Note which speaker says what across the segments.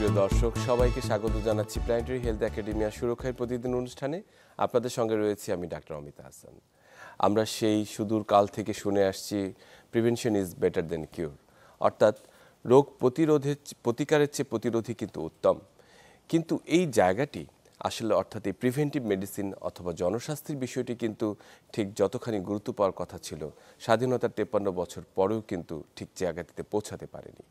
Speaker 1: সুপ্রিয় দর্শক সবাইকে স্বাগত জানাচ্ছি প্ল্যানেটারি হেলথ একাডেমিয়া সুরক্ষার প্রতিদিন অনুষ্ঠানে। আপনাদের সঙ্গে রয়েছি আমি ডাক্তার অমিতা হাসান। আমরা সেই সুদূর কাল থেকে শুনে আসছি প্রিভেনশন ইজ বেটার দেন কিউর, অর্থাৎ রোগ প্রতিকারের চেয়ে প্রতিরোধী কিন্তু উত্তম। কিন্তু এই জায়গাটি আসলে অর্থাৎ এই প্রিভেন্টিভ মেডিসিন অথবা জনস্বাস্থ্যের বিষয়টি কিন্তু ঠিক যতখানি গুরুত্ব পাওয়ার কথা ছিল স্বাধীনতার 53 বছর পরেও কিন্তু ঠিক জায়গাটিতে পৌঁছাতে পারেনি।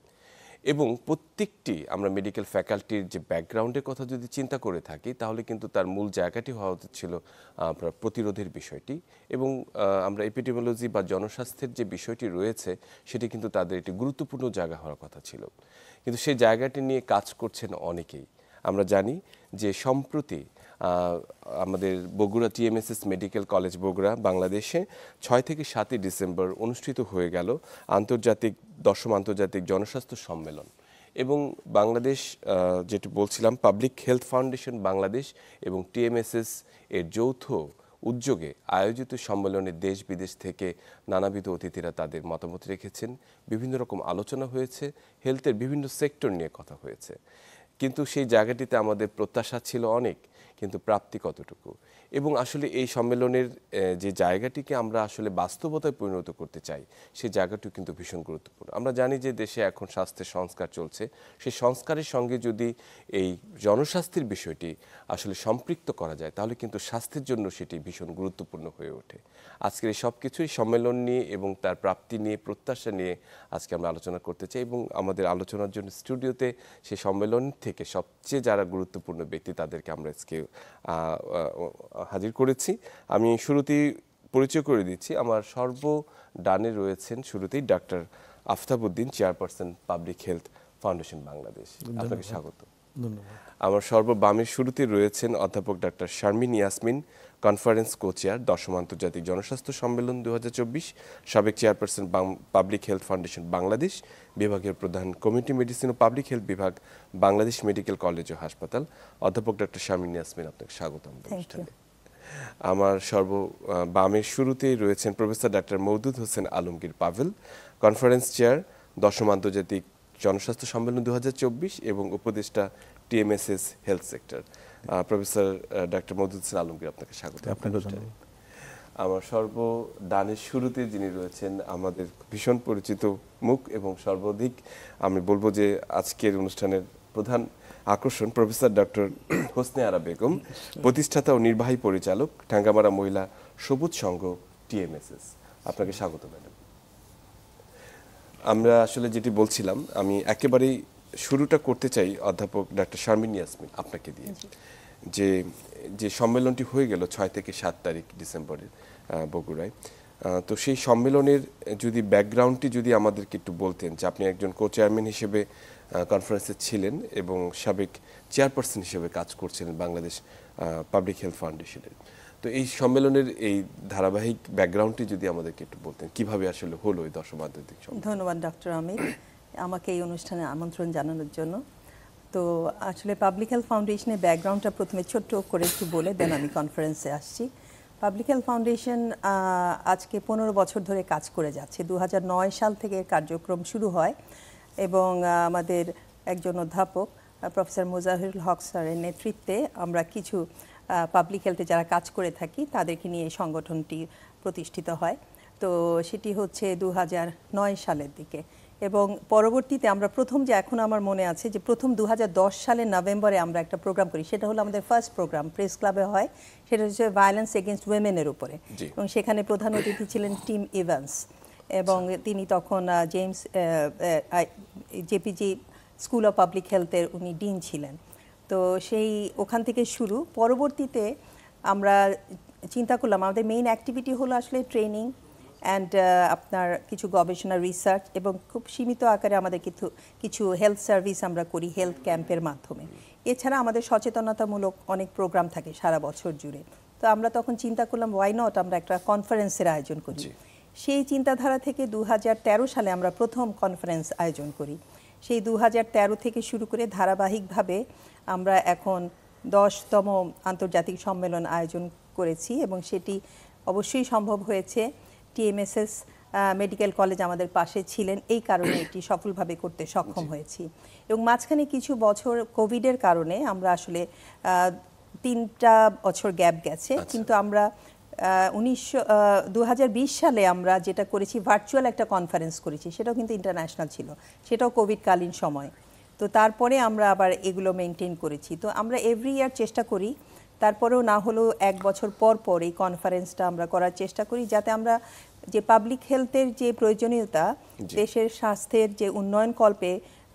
Speaker 1: এবং প্রত্যেকটি আমরা মেডিকেল ফ্যাকাল্টির যে ব্যাকগ্রাউন্ডের কথা যদি চিন্তা করে থাকি তাহলে কিন্তু তার মূল জায়গাটি হওয়া উচিত ছিল প্রতিরোধের বিষয়টি, এবং আমরা এপিডেমিওলজি বা জনস্বাস্থ্যের যে বিষয়টি রয়েছে সেটি কিন্তু তাদের একটি গুরুত্বপূর্ণ জায়গা হওয়ার কথা ছিল। কিন্তু সেই জায়গাটি নিয়ে কাজ করছেন অনেকেই। আমরা জানি যে সম্প্রতি আমাদের Bogura TMSS medical college Bogura বাংলাদেশে 6 থেকে 7 ডিসেম্বর অনুষ্ঠিত হয়ে গেল দশম আন্তর্জাতিক জনস্বাস্থ্য সম্মেলন। এবং বাংলাদেশ যেটি বলছিলাম পাবলিক হেলথ ফাউন্ডেশন বাংলাদেশ এবং টিএমএসএস এর যৌথ উদ্যোগে আয়োজিত সম্মেলনে দেশ বিদেশ থেকে নানাবিধ অতিথিরা তাদের মতামত রেখেছেন। বিভিন্ন রকম আলোচনা হয়েছে, হেলথের বিভিন্ন সেক্টর নিয়ে কথা হয়েছে। কিন্তু সেই জায়গাটিতে আমাদের প্রত্যাশা ছিল অনেক, কিন্তু প্রাপ্তি কতটুকু। এবং আসলে এই সম্মেলনের যে জায়গাটিকে আমরা আসলে বাস্তবতায় পরিণত করতে চাই সেই জায়গাটিও কিন্তু ভীষণ গুরুত্বপূর্ণ। আমরা জানি যে দেশে এখন স্বাস্থ্যের সংস্কার চলছে, সেই সংস্কারের সঙ্গে যদি এই জনস্বাস্থ্যের বিষয়টি আসলে সম্পৃক্ত করা যায় তাহলে কিন্তু স্বাস্থ্যের জন্য সেটি ভীষণ গুরুত্বপূর্ণ হয়ে ওঠে। আজকের এই সব কিছুই সম্মেলন নিয়ে এবং তার প্রাপ্তি নিয়ে প্রত্যাশা নিয়ে আজকে আমরা আলোচনা করতে চাই। এবং আমাদের আলোচনার জন্য স্টুডিওতে সেই সম্মেলন থেকে সবচেয়ে যারা গুরুত্বপূর্ণ ব্যক্তি তাদেরকে আমরা আজকে হাজির করেছি। আমি শুরুতেই পরিচয় করে দিচ্ছি। আমার সর্বডানে রয়েছেন শুরুতেই doctor Aftabuddin, chairperson public health foundation Bangladesh. আপনাকে স্বাগত। আমার সর্ববামের শুরুতে রয়েছেন অধ্যাপক doctor Sharmin Yasmin, conference co-chair, দশম আন্তর্জাতিক জনস্বাস্থ্য সম্মেলন 2024, সাবেক chairperson public health foundation Bangladesh, বিভাগের প্রধান কমিউনিটি মেডিসিন ও পাবলিক হেলথ বিভাগ, বাংলাদেশ মেডিকেল কলেজ ও হাসপাতাল। অধ্যাপক ডাক্তার শারমিন ইয়াসমিন, আপনাকে স্বাগতম অনুষ্ঠানে। আমার বামের শুরুতেই রয়েছেন professor doctor Moudud Hossain Alamgir Pavel, conference chair, দশম আন্তর্জাতিক জনস্বাস্থ্য সম্মেলন 2024 এবং উপদেষ্টা TMSS health sector. Professor doctor Moudud Hossain Alamgir, আপনাকে স্বাগত। আমার সর্বডানের শুরুতে যিনি রয়েছেন আমাদের ভীষণ পরিচিত মুখ এবং সর্বাধিক আমি বলবো যে আজকের অনুষ্ঠানের প্রধান আকর্ষণ, প্রফেসর ডক্টর হোসনে আরা বেগম, প্রতিষ্ঠাতা ও নির্বাহী পরিচালক, ঠাঙ্গামারা মহিলা সবুজ সংঘ টিএমএসএস। আপনাকে স্বাগত ম্যাডাম। আমরা আসলে যেটি বলছিলাম, আমি একেবারেই শুরুটা করতে চাই অধ্যাপক ডাক্তার শারমিন ইয়াসমিন আপনাকে দিয়ে। যে সম্মেলনটি হয়ে গেল 6 থেকে 7 তারিখ ডিসেম্বরের বগুড়ায়, তো সেই সম্মেলনের যদি ব্যাকগ্রাউন্ডটি যদি আমাদেরকে একটু বলতেন, যে আপনি একজন কো চেয়ারম্যান হিসেবে কনফারেন্সে ছিলেন এবং সাবেক চেয়ারপারসন হিসেবে কাজ করছিলেন বাংলাদেশ পাবলিক হেলথ ফাউন্ডেশনের। তো এই সম্মেলনের এই ধারাবাহিক ব্যাকগ্রাউন্ডটি যদি আমাদেরকে একটু বলতেন, কিভাবে আসলে হলো এই দশম আন্তর্জাতিক সম্মেলন।
Speaker 2: ধন্যবাদ ডক্টর আমির আমাকে এই অনুষ্ঠানে আমন্ত্রণ জানানোর জন্য। তো আসলে পাবলিক হেলথ ফাউন্ডেশনের ব্যাকগ্রাউন্ডটা প্রথমে ছোট্ট করে একটু বলে দেন আমি কনফারেন্সে আসছি। পাবলিক হেলথ ফাউন্ডেশন আজকে 15 বছর ধরে কাজ করে যাচ্ছে। 2009 সাল থেকে কার্যক্রম শুরু হয় এবং আমাদের একজন অধ্যাপক প্রফেসর মোজাহিরুল হক স্যারের নেতৃত্বে আমরা কিছু পাবলিক হেলথে যারা কাজ করে থাকি তাদেরকে নিয়ে এই সংগঠনটি প্রতিষ্ঠিত হয়। তো সেটি হচ্ছে 2009 সালের দিকে, এবং পরবর্তীতে আমরা প্রথম, যে এখন আমার মনে আছে যে প্রথম 2010 সালের নভেম্বরে আমরা একটা প্রোগ্রাম করি, সেটা হলো আমাদের ফার্স্ট প্রোগ্রাম, প্রেস ক্লাবে হয়। সেটা হচ্ছে ভায়োলেন্স এগেইনস্ট উইমেনের উপরে, এবং সেখানে প্রধান অতিথি ছিলেন টিম ইভান্স, এবং তিনি তখন James JPG school of public হেলথের উনি ডিন ছিলেন। তো ওখান থেকে শুরু। পরবর্তীতে আমরা চিন্তা করলাম আমাদের মেইন অ্যাক্টিভিটি হলো আসলে ট্রেনিং অ্যান্ড আপনার কিছু গবেষণা রিসার্চ, এবং খুব সীমিত আকারে আমাদের কিছু হেলথ সার্ভিস আমরা করি হেলথ ক্যাম্পের মাধ্যমে। এছাড়া আমাদের সচেতনতামূলক অনেক প্রোগ্রাম থাকে সারা বছর জুড়ে। তো আমরা তখন চিন্তা করলাম ওয়াই নট আমরা একটা কনফারেন্সের আয়োজন করি। সেই চিন্তাধারা থেকে 2013 সালে আমরা প্রথম কনফারেন্স আয়োজন করি। সেই 2013 থেকে শুরু করে ধারাবাহিকভাবে আমরা এখন 10তম আন্তর্জাতিক সম্মেলন আয়োজন করেছি, এবং সেটি অবশ্যই সম্ভব হয়েছে টিএমএসএস মেডিকেল কলেজ আমাদের পাশে ছিলেন, এই কারণে এটি সফলভাবে করতে সক্ষম হয়েছি। এবং মাঝখানে কিছু বছর কোভিডের কারণে আমরা আসলে 3টা বছর গ্যাপ গেছে, কিন্তু আমরা 2020 সালে আমরা যেটা করেছি ভার্চুয়াল একটা কনফারেন্স করেছি, সেটাও কিন্তু ইন্টারন্যাশনাল ছিল, সেটাও কোভিডকালীন সময়। তো তারপরে আমরা আবার এগুলো মেনটেন করেছি। তো আমরা এভরি ইয়ার চেষ্টা করি, তারপরেও না হলেও 1 বছর পর পর এই কনফারেন্সটা আমরা করার চেষ্টা করি, যাতে আমরা যে পাবলিক হেলথের যে প্রয়োজনীয়তা, দেশের স্বাস্থ্যের যে উন্নয়ন কল্পে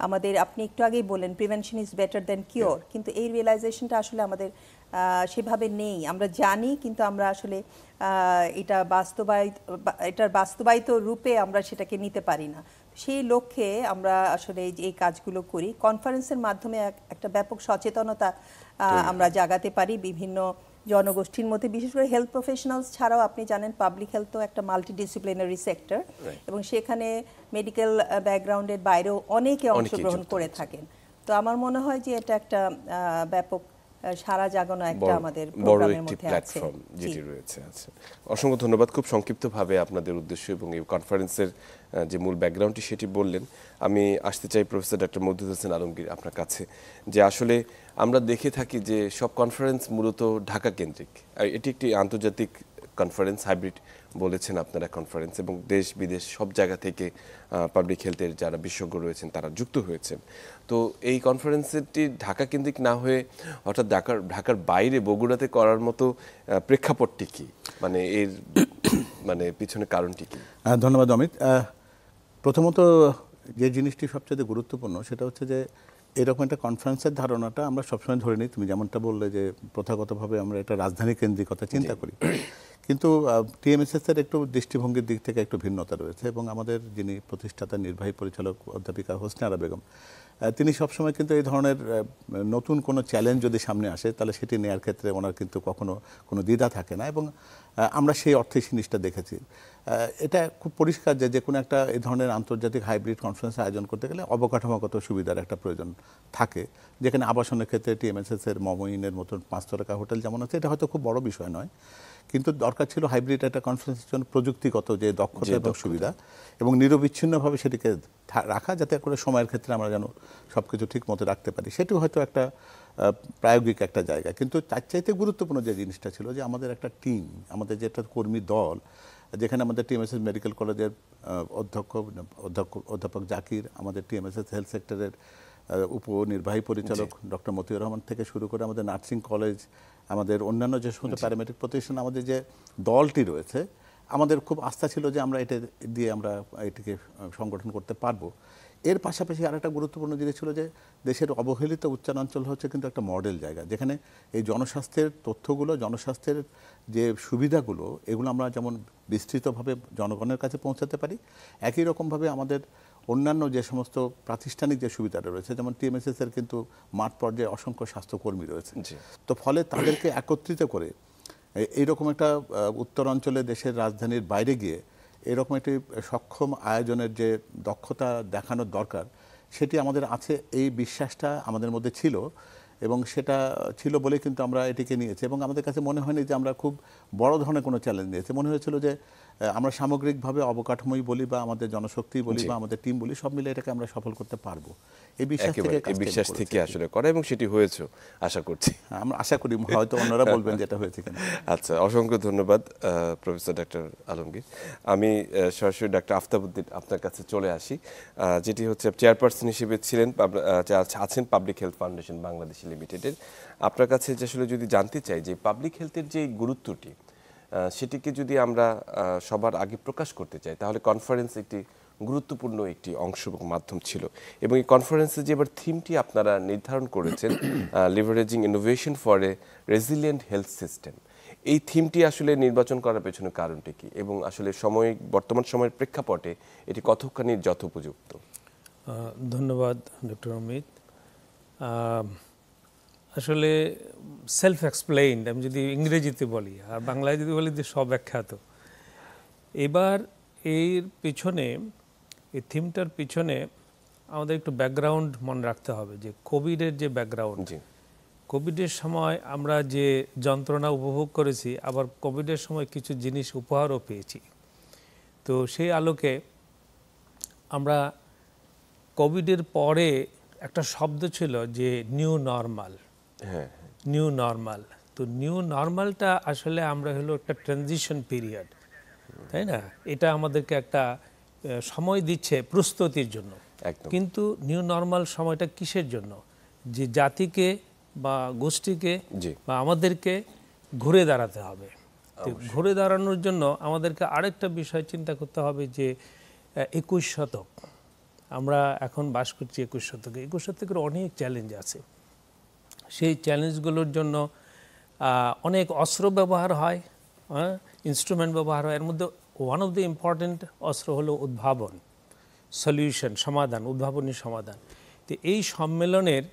Speaker 2: আমাদের, আপনি একটু আগেই বলেন prevention is better than cure, কিন্তু এই রিয়েলাইজেশনটা আসলে আমাদের সেভাবে নেই। আমরা জানি, কিন্তু আমরা আসলে এটার বাস্তবায়িত রূপে আমরা সেটাকে নিতে পারি না। সেই লক্ষ্যে আমরা আসলে এই কাজগুলো করি। কনফারেন্সের মাধ্যমে একটা ব্যাপক সচেতনতা আমরা জাগাতে পারি বিভিন্ন জনগোষ্ঠীর মধ্যে, বিশেষ করে হেলথ প্রফেশনালস ছাড়াও। আপনি জানেন পাবলিক হেলথ তো একটা মাল্টিডিসিপ্লিনারি সেক্টর, এবং সেখানে মেডিকেল ব্যাকগ্রাউন্ডের বাইরেও অনেকে অংশগ্রহণ করে থাকেন। তো আমার মনে হয় যে এটা একটা ব্যাপক সারা জাগানো একটা আমাদের প্রোগ্রামের মধ্যে আছে,
Speaker 1: যেটি রয়েছে। আচ্ছা, অসংখ্য ধন্যবাদ। খুব সংক্ষিপ্তভাবে আপনাদের উদ্দেশ্য এবং এই কনফারেন্সের যে মূল ব্যাকগ্রাউন্ডটি সেটি বললেন। আমি আসতে চাই প্রফেসর ডক্টর মওদুদ হোসেন আলমগীর আপনার কাছে, যে আসলে আমরা দেখে থাকি যে সব কনফারেন্স মূলত ঢাকা কেন্দ্রিক। এটি একটি আন্তর্জাতিক কনফারেন্স, হাইব্রিড বলেছেন আপনারা কনফারেন্স, এবং দেশ বিদেশ সব জায়গা থেকে পাবলিক হেলথের যারা বিশেষজ্ঞ রয়েছেন তারা যুক্ত হয়েছেন। তো এই কনফারেন্সটি ঢাকা কেন্দ্রিক না হয়ে অর্থাৎ ঢাকার বাইরে বগুড়াতে করার মতো প্রেক্ষাপটটি কি, মানে এর মানে পিছনে কারণটি কি?
Speaker 3: ধন্যবাদ অমিত। প্রথমত যে জিনিসটি সবচেয়ে গুরুত্বপূর্ণ সেটা হচ্ছে যে এরকম একটা কনফারেন্সের ধারণাটা আমরা সবসময় ধরে নিই, তুমি যেমনটা বললে যে প্রথাগতভাবে আমরা এটা রাজধানী কেন্দ্রিকতা চিন্তা করি, কিন্তু টিএমএসএস এর একটু দৃষ্টিভঙ্গির দিক থেকে একটু ভিন্নতা রয়েছে। এবং আমাদের যিনি প্রতিষ্ঠাতা নির্বাহী পরিচালক অধ্যাপিকা হোসনে আরা বেগম, তিনি সবসময় কিন্তু এই ধরনের নতুন কোনো চ্যালেঞ্জ যদি সামনে আসে তাহলে সেটি নেওয়ার ক্ষেত্রে ওনার কিন্তু কখনো কোনো দ্বিধা থাকে না, এবং আমরা সেই অর্থে জিনিসটা দেখেছি। এটা খুব পরিষ্কার যে কোনো একটা এই ধরনের আন্তর্জাতিক হাইব্রিড কনফারেন্স আয়োজন করতে গেলে অবকাঠামোগত সুবিধার একটা প্রয়োজন থাকে, যেখানে আবাসনের ক্ষেত্রে টিএমএসএস এর মমইনের মতন 5 তারকা হোটেল যেমন আছে, এটা হয়তো খুব বড় বিষয় নয়, কিন্তু দরকার ছিল হাইব্রিড একটা কনফারেন্সের জন্য প্রযুক্তিগত যে দক্ষতা এবং সুবিধা, এবং নিরবিচ্ছিন্নভাবে সেটিকে রাখা, যাতে করে সময়ের ক্ষেত্রে আমরা যেন সব কিছু ঠিক মতো রাখতে পারি। সেটিও হয়তো একটা প্রায়োগিক একটা জায়গা। কিন্তু তার চাইতে গুরুত্বপূর্ণ যে জিনিসটা ছিল যে আমাদের একটা টিম, আমাদের যে একটা কর্মী দল, যেখানে আমাদের টিএমএসএস মেডিকেল কলেজের অধ্যাপক জাকির, আমাদের টিএমএসএস হেলথ সেক্টরের উপনির্বাহী পরিচালক ডক্টর মতিউর রহমান থেকে শুরু করে আমাদের নার্সিং কলেজ, আমাদের অন্যান্য যে সমস্ত প্যারামেডিক প্রতিষ্ঠান, আমাদের যে দলটি রয়েছে, আমাদের খুব আস্থা ছিল যে আমরা এটা দিয়ে আমরা এটিকে সংগঠন করতে পারবো। এর পাশাপাশি আরেকটা গুরুত্বপূর্ণ জিনিস ছিল যে দেশের অবহেলিত উচ্চারণাঞ্চল হচ্ছে কিন্তু একটা মডেল জায়গা, যেখানে এই জনস্বাস্থ্যের তথ্যগুলো, জনস্বাস্থ্যের যে সুবিধাগুলো, এগুলো আমরা যেমন বিস্তৃতভাবে জনগণের কাছে পৌঁছাতে পারি, একই রকমভাবে আমাদের অন্যান্য যে সমস্ত প্রাতিষ্ঠানিক যে সুবিধাটা রয়েছে, যেমন টিএমএসএস এর কিন্তু মাঠ পর্যায়ে অসংখ্য স্বাস্থ্যকর্মী রয়েছে, তো ফলে তাদেরকে একত্রিত করে এইরকম একটা উত্তরাঞ্চলে দেশের রাজধানীর বাইরে গিয়ে এরকম একটি সক্ষম আয়োজনের যে দক্ষতা দেখানোর দরকার, সেটি আমাদের আছে, এই বিশ্বাসটা আমাদের মধ্যে ছিল, এবং সেটা ছিল বলে কিন্তু আমরা এটিকে নিয়েছি। এবং আমাদের কাছে মনে হয়নি যে আমরা খুব বড় ধরনের কোনো চ্যালেঞ্জ নিয়েছি, মনে হয়েছিল যে আমরা সামগ্রিকভাবে অবকাঠামোই বলি বা আমাদের জনশক্তি বলি বা আমাদের টিম বলি, সব মিলে এটাকে আমরা সফল করতে পারবো, এই
Speaker 1: বিশ্বাস থেকে আসলে করা, এবং সেটি হয়েছে আশা করছি।
Speaker 3: আমরা আশা করি, হয়তো অন্যরা বলবেন যেটা হয়েছে কিনা।
Speaker 1: আচ্ছা, অসংখ্য ধন্যবাদ প্রফেসর ডক্টর আলমগীর। আমি সরাসরি ডক্টর আফতাবউদ্দিন আপনার কাছে চলে আসি, যেটি হচ্ছে চেয়ারপারসন হিসেবে ছিলেন, আছেন পাবলিক হেলথ ফাউন্ডেশন বাংলাদেশ লিমিটেডের। আপনার কাছে আসলে যদি জানতে চাই যে পাবলিক হেলথের যে গুরুত্বটি, সেটিকে যদি আমরা সবার আগে প্রকাশ করতে চাই, তাহলে কনফারেন্স একটি গুরুত্বপূর্ণ একটি অংশ এবং মাধ্যম ছিল। এবং এই কনফারেন্সে যে এবার থিমটি আপনারা নির্ধারণ করেছেন, leveraging innovation for a resilient health system, এই থিমটি আসলে নির্বাচন করার পেছনে কারণটি কি, এবং আসলে বর্তমান সময়ের প্রেক্ষাপটে এটি কতখানি যথোপযুক্ত?
Speaker 4: ধন্যবাদ ডক্টর অমিত। আসলে সেলফ এক্সপ্লেইনড, আমি যদি ইংরেজিতে বলি, আর বাংলায় যদি বলি যে স্বব্যাখ্যাত। এবার এর পিছনে, এই থিমটার পিছনে আমাদের একটু ব্যাকগ্রাউন্ড মনে রাখতে হবে, যে কোভিডের যে ব্যাকগ্রাউন্ড, কোভিডের সময় আমরা যে যন্ত্রণা উপভোগ করেছি, আবার কোভিডের সময় কিছু জিনিস উপহারও পেয়েছি। তো সেই আলোকে আমরা কোভিডের পরে একটা শব্দ ছিল যে নিউ নর্মাল,
Speaker 1: হ্যাঁ
Speaker 4: নিউ নর্মাল। তো নিউ নর্মালটা আসলে আমরা হলো একটা ট্রানজিশন পিরিয়ড, তাই না? এটা আমাদেরকে একটা সময় দিচ্ছে প্রস্তুতির জন্য।
Speaker 1: একদম।
Speaker 4: কিন্তু নিউ নর্মাল সময়টা কিসের জন্য? যে জাতিকে বা গোষ্ঠীকে
Speaker 1: জি।
Speaker 4: বা আমাদেরকে ঘুরে দাঁড়াতে হবে। তো ঘুরে দাঁড়ানোর জন্য আমাদেরকে আরেকটা বিষয় চিন্তা করতে হবে যে 21 শতক, আমরা এখন বাস করছি 21 শতকে। 21 শতকের অনেক চ্যালেঞ্জ আছে। সেই চ্যালেঞ্জগুলোর জন্য অনেক অস্ত্র ব্যবহার হয়, ইনস্ট্রুমেন্ট ব্যবহার হয়। এর মধ্যে ওয়ান অফ দ্য ইম্পর্টেন্ট অস্ত্র হলো উদ্ভাবন, সলিউশন, সমাধান, উদ্ভাবনী সমাধান। তো এই সম্মেলনের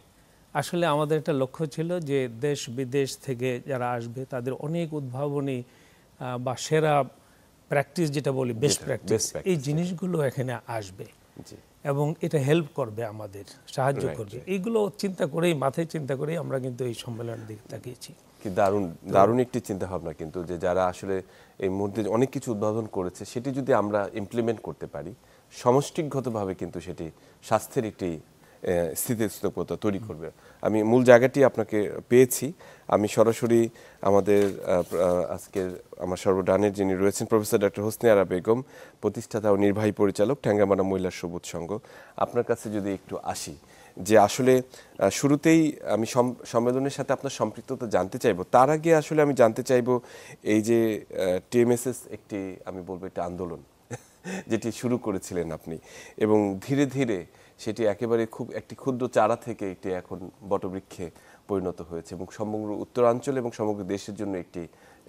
Speaker 4: আসলে আমাদের একটা লক্ষ্য ছিল যে দেশ বিদেশ থেকে যারা আসবে তাদের অনেক উদ্ভাবনী বা সেরা প্র্যাকটিস, যেটা বলি বেস্ট প্র্যাকটিস, এই জিনিসগুলো এখানে আসবে এবং এটা হেল্প করবে, আমাদের সাহায্য করবে। এইগুলো চিন্তা করেই, মাথায় চিন্তা করেই আমরা কিন্তু এই সম্মেলনের দিকে তাকিয়েছি।
Speaker 1: কি দারুণ দারুণ একটি চিন্তা ভাবনা, কিন্তু যে যারা আসলে এই মুহূর্তে অনেক কিছু উদ্ভাবন করেছে সেটি যদি আমরা ইমপ্লিমেন্ট করতে পারি সমষ্টিগতভাবে, কিন্তু সেটি স্বাস্থ্যের একটি স্থিতিস্থাপকতা তৈরি করবে। আমি মূল জায়গাটি আপনাকে পেয়েছি। আমি সরাসরি আমাদের আজকের আমার সর্বডানের যিনি রয়েছেন প্রফেসর ডক্টর হোসনে আরা বেগম, প্রতিষ্ঠাতা ও নির্বাহী পরিচালক ঠ্যাঙ্গামারা মহিলা সবুজ সংঘ, আপনার কাছে যদি একটু আসি যে আসলে শুরুতেই আমি সম্মেলনের সাথে আপনার সম্পৃক্ততা জানতে চাইবো। তার আগে আসলে আমি জানতে চাইবো এই যে টিএমএসএস একটি, আমি বলবো একটা আন্দোলন যেটি শুরু করেছিলেন আপনি, এবং ধীরে ধীরে সেটি একেবারে খুব একটি ক্ষুদ্র চারা থেকে একটি এখন বটবৃক্ষে পরিণত হয়েছে এবং সমগ্র উত্তরাঞ্চল এবং সমগ্র দেশের জন্য একটি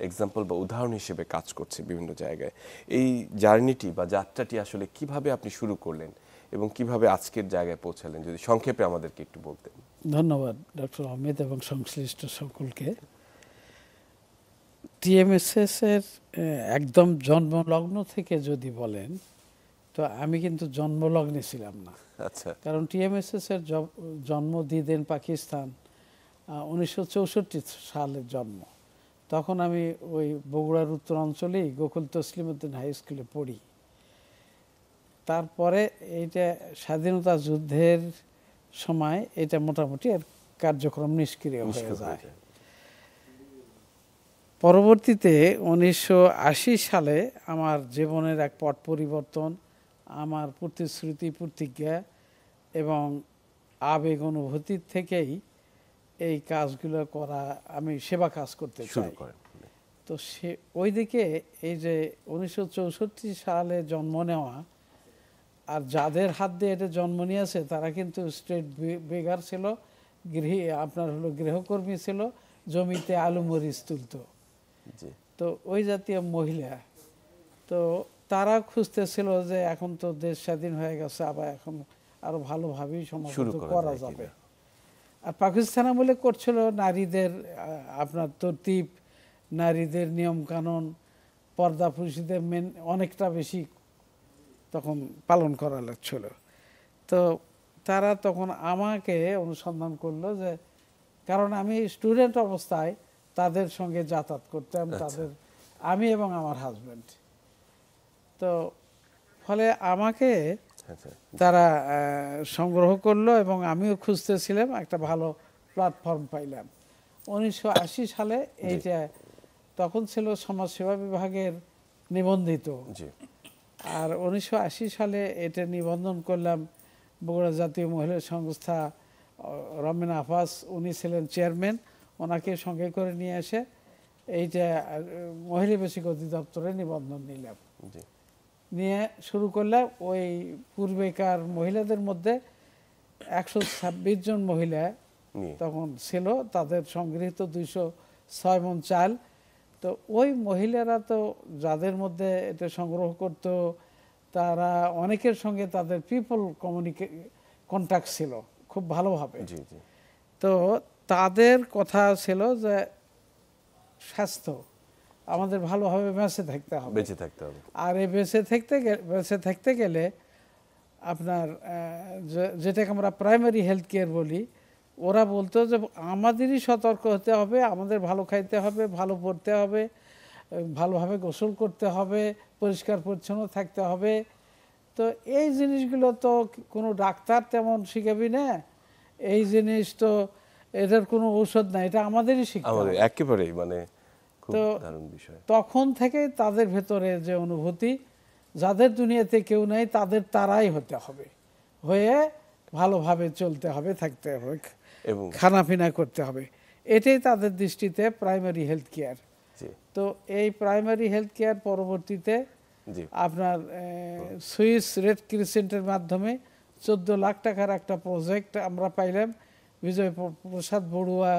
Speaker 1: এক্সাম্পল বা উদাহরণ হিসেবে কাজ করছে বিভিন্ন জায়গায়। এই জার্নিটি বা যাত্রাটি আসলে কিভাবে আপনি শুরু করলেন এবং কিভাবে আজকের জায়গায় পৌঁছালেন, যদি সংক্ষেপে আমাদেরকে একটু বলতেন।
Speaker 5: ধন্যবাদ ডক্টর আহমেদ এবং সংশ্লিষ্ট সকলকে। টিএমএসএস এর একদম জন্মলগ্ন থেকে যদি বলেন তো আমি কিন্তু জন্মলগ্নে ছিলাম না।
Speaker 1: আচ্ছা।
Speaker 5: কারণ টিএমএসএস এর জন্ম দিদেন পাকিস্তান, 1964 সালের জন্ম। তখন আমি ওই বগুড়ার উত্তরাঞ্চলেই গোকুল তসলিমউদ্দিন হাই স্কুলে পড়ি। তারপরে এইটা স্বাধীনতা যুদ্ধের সময় এটা মোটামুটি আর কার্যক্রম নিষ্ক্রিয় হয়ে যায়। পরবর্তীতে 1980 সালে আমার জীবনের এক পট পরিবর্তন, আমার প্রতিশ্রুতি, প্রতিজ্ঞা এবং আবেগ অনুভূতির থেকেই এই কাজগুলো করা, আমি সেবা কাজ করতে চাই। তো সে ওইদিকে এই যে 1964 সালে জন্ম নেওয়া, আর যাদের হাত দিয়ে এটা জন্ম নিয়েছে তারা কিন্তু স্ট্রেট বেগার ছিল, আপনার হলো গৃহকর্মী ছিল, জমিতে আলু মরিচ তুলত। তো ওই জাতীয় মহিলা, তো তারা খুঁজতেছিল যে এখন তো দেশ স্বাধীন হয়ে গেছে, আবার এখন আরো ভালোভাবেই সমাজ করা যাবে। আর পাকিস্তান আমলে করছিল নারীদের আপনার তরতিব, নারীদের নিয়ম কানুন, পর্দা পুরুষদের অনেকটা বেশি তখন পালন করা লাগছিল। তো তারা তখন আমাকে অনুসন্ধান করলো, যে কারণ আমি স্টুডেন্ট অবস্থায় তাদের সঙ্গে যাতায়াত করতাম, আমি এবং আমার হাজব্যান্ড। তো ফলে আমাকে তারা সংগ্রহ করলো এবং আমিও খুঁজতেছিলাম, একটা ভালো প্ল্যাটফর্ম পাইলাম। 1980 সালে এইটা তখন ছিল সমাজসেবা বিভাগের নিবন্ধিত, আর 1980 সালে এটা নিবন্ধন করলাম বগুড়া জাতীয় মহিলা সংস্থা। রমেন আফাস উনি ছিলেন চেয়ারম্যান, ওনাকে সঙ্গে করে নিয়ে এসে এইটা মহিলা বেসিক অধিদপ্তরে নিবন্ধন নিলাম। নিয়ে শুরু করলাম। ওই পূর্বেকার মহিলাদের মধ্যে 126 জন মহিলা তখন ছিল, তাদের সংগৃহীত 206 মণ চাল। তো ওই মহিলারা তো যাদের মধ্যে এটা সংগ্রহ করত, তারা অনেকের সঙ্গে তাদের পিপল কন্ট্যাক্ট ছিল খুব ভালোভাবে। তো তাদের কথা ছিল যে স্বাস্থ্য আমাদের ভালোভাবে বেঁচে থাকতে হবে, আর এই বেঁচে থাকতে গেলে আপনার যেটাকে আমরা প্রাইমারি হেলথ কেয়ার বলি, ওরা বলতো যে আমাদেরই সতর্ক হতে হবে, আমাদের ভালো খাইতে হবে, ভালো পড়তে হবে, ভালোভাবে গোসল করতে হবে, পরিষ্কার পরিচ্ছন্ন থাকতে হবে। তো এই জিনিসগুলো তো কোনো ডাক্তার তেমন শিখাবি না, এই জিনিস তো এটার কোনো ঔষধ নাই, এটা আমাদেরই শিখতে
Speaker 1: আমাদের
Speaker 5: হবে।
Speaker 1: একেবারেই মানে খুব
Speaker 5: তো
Speaker 1: দারুণ বিষয়।
Speaker 5: তখন থেকে তাদের ভেতরে যে অনুভূতি, যাদের দুনিয়াতে কেউ নাই তাদের তারাই হতে হবে, হয়ে ভালোভাবে চলতে হবে, থাকতে হবে,
Speaker 1: এবং
Speaker 5: খানাপিনা করতে হবে। এটাই তাদের দৃষ্টিতে প্রাইমারি হেলথ কেয়ার।
Speaker 1: জি
Speaker 5: তো এই প্রাইমারি হেলথ কেয়ার পরবর্তীতে
Speaker 1: জি
Speaker 5: আপনার সুইস রেড ক্রিসেন্টের মাধ্যমে 14 লাখ টাকার একটা প্রজেক্ট আমরা পাইলাম। বিজয় প্রসাদ বড়ুয়া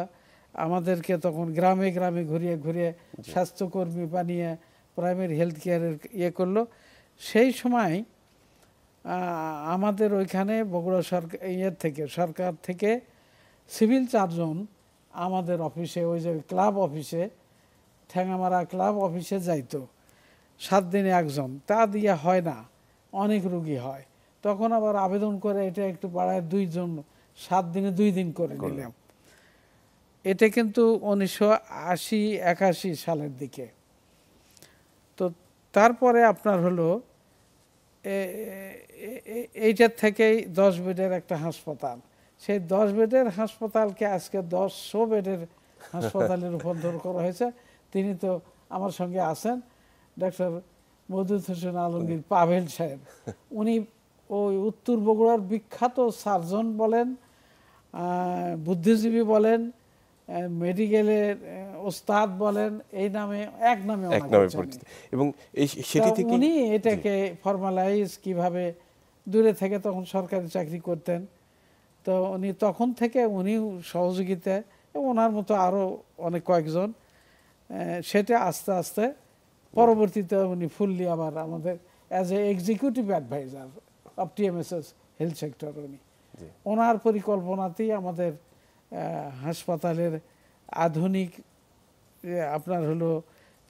Speaker 5: আমাদেরকে তখন গ্রামে গ্রামে ঘুরিয়ে ঘুরিয়ে স্বাস্থ্যকর্মী বানিয়ে প্রাইমারি হেলথ কেয়ারের করলো। সেই সময় আমাদের ওইখানে বগুড়া সরকার থেকে সিভিল চারজন আমাদের অফিসে, ওই যে ক্লাব অফিসে, ঠ্যাঙামারা ক্লাব অফিসে যাইতো। 7 দিনে একজন, তা দিয়ে হয় না, অনেক রুগী হয়। তখন আবার আবেদন করে এটা একটু বাড়ায় 2 জন, 7 দিনে 2 দিন করে নিলাম। এটা কিন্তু 1980-81 সালের দিকে। তো তারপরে আপনার হলো এইটার থেকেই 10 বেডের একটা হাসপাতাল, সেই 10 বেডের হাসপাতালকে আজকে 100 বেডের হাসপাতালে রূপান্তর করা হয়েছে। তিনি তো আমার সঙ্গে আছেন, ডক্টর মওদুদ হোসেন আলমগীর পাভেল সাহেব। উনি ওই উত্তর বগুড়ার বিখ্যাত সার্জন বলেন, বুদ্ধিজীবী বলেন, মেডিকেলের ওস্তাদ বলেন, এই নামে এক নামে
Speaker 1: পরিচিত। এবং এই সেটি থেকে
Speaker 5: উনি এটাকে ফর্মালাইজ কিভাবে, দূরে থেকে তখন সরকারি চাকরি করতেন, তো উনি তখন থেকে উনি সহযোগিতা এবং ওনার মতো আরও অনেক কয়েকজন, সেটা আস্তে আস্তে পরবর্তীতে উনি ফুললি আবার আমাদের as a executive advisor of TMSS health sector, উনি ওনার পরিকল্পনাতেই আমাদের হাসপাতালের আধুনিক আপনার হলো